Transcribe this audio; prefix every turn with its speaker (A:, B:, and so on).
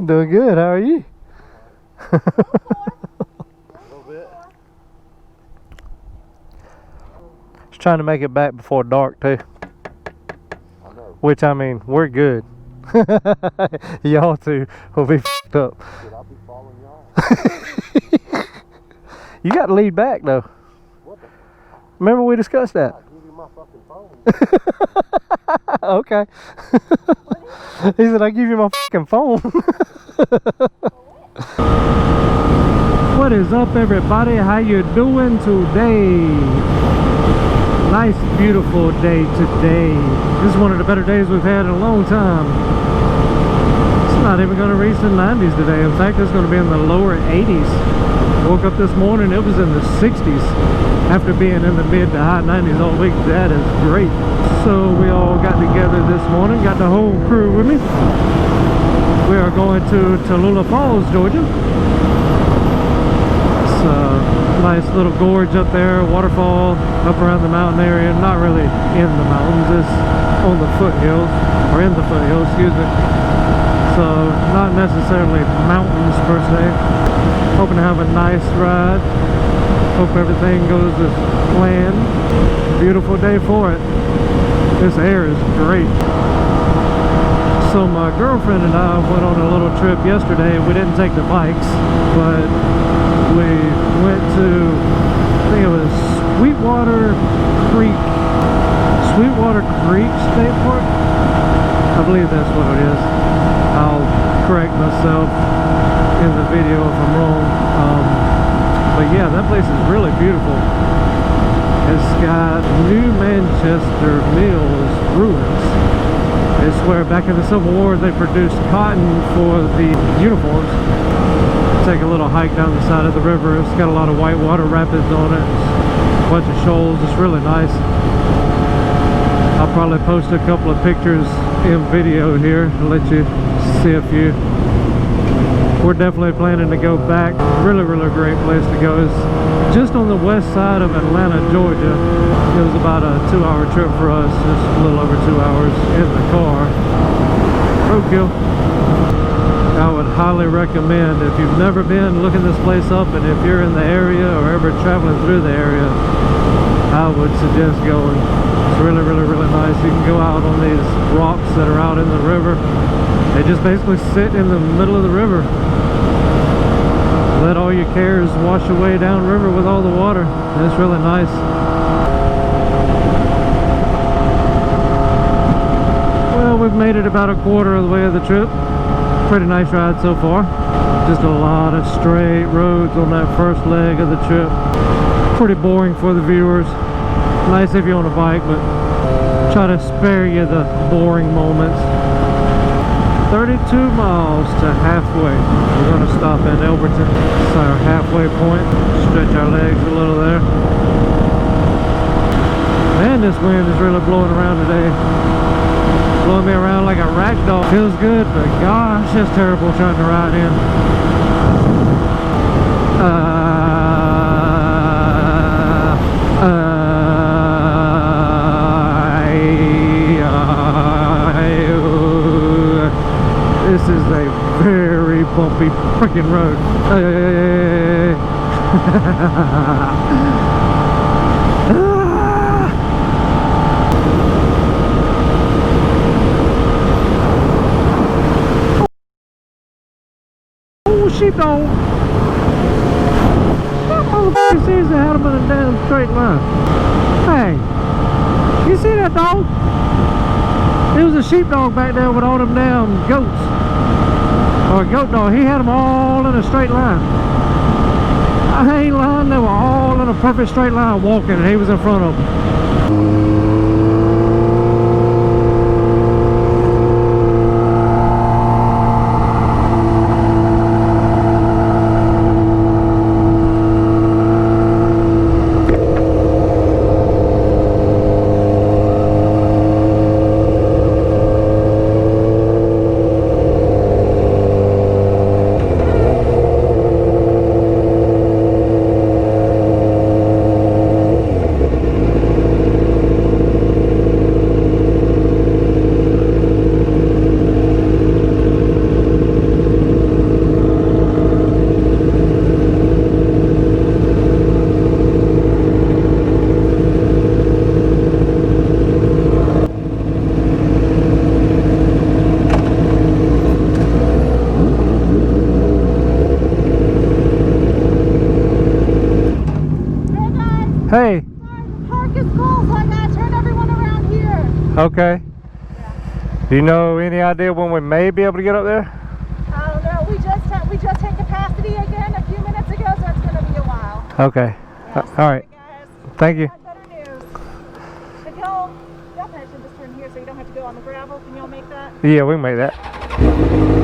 A: Doing good. How are you?
B: A little bit.
A: Just trying to make it back before dark too.
B: I know.
A: Which, I mean, we're good. Y'all two will be f***ed up.
B: Should I be following y'all?
A: You got to lead back though.
B: What the?
A: Remember we discussed that?
B: I'll give you my fucking phone.
A: Okay. He said, I'll give you my fucking phone. What is up, everybody? How you doing today? Nice, beautiful day today. This is one of the better days we've had in a long time. It's not even going to reach the 90s today. In fact, it's going to be in the lower 80s. Woke up this morning, it was in the 60s. After being in the mid to high 90s all week, that is great. So we all got together this morning, got the whole crew with me. We are going to Tallulah Falls, Georgia. It's a nice little gorge up there, waterfall up around the mountain area. Not really in the mountains, it's on the foothills, or in the foothills, excuse me. So not necessarily mountains per se. Hoping to have a nice ride. Hope everything goes as planned. Beautiful day for it. This air is great. So my girlfriend and I went on a little trip yesterday. We didn't take the bikes, but we went to, I think it was Sweetwater Creek State Park. I believe that's what it is. I'll correct myself in the video if I'm wrong. But yeah, that place is really beautiful. It's got New Manchester Mills ruins. It's where back in the Civil War they produced cotton for the uniforms. Take a little hike down the side of the river. It's got a lot of white water rapids on it. It's a bunch of shoals. It's really nice. I'll probably post a couple of pictures in video here to let you see a few. We're definitely planning to go back. Really great place to go. It's just on the west side of Atlanta, Georgia. It was about a 2-hour trip for us, just a little over 2 hours in the car. Roadkill. I would highly recommend, if you've never been, looking this place up, and if you're in the area or ever traveling through the area, I would suggest going. It's really nice. You can go out on these rocks that are out in the river. They just basically sit in the middle of the river. Let all your cares wash away downriver with all the water. It's really nice. Well, we've made it about a quarter of the way of the trip. Pretty nice ride so far. Just a lot of straight roads on that first leg of the trip. Pretty boring for the viewers. Nice if you're on a bike, but try to spare you the boring moments. 32 miles to halfway. We're going to stop in Elberton. It's our halfway point. Stretch our legs a little there. Man, this wind is really blowing around today. Blowing me around like a rag doll. Feels good, but gosh, it's terrible trying to ride in. This is a very bumpy freaking road. Oh, sheepdog! That motherfucker sees the had him in a damn straight line. Hey, you see that dog? There was a sheepdog back there with all them damn goats. Or a goat dog. He had them all in a straight line. I ain't lying, they were all in a perfect straight line walking, and he was in front of them. Okay.
C: Yeah.
A: Do you know any idea when we may be able to get up there?
C: I don't know. We just hit capacity again a few minutes ago, so it's going to be a while.
A: Okay.
C: Yeah,
A: All right.
C: guys.
A: Thank you.
C: Got better news. If y'all should just turn here so you don't have to go on the gravel. Can y'all make that?
A: Yeah, we can make that.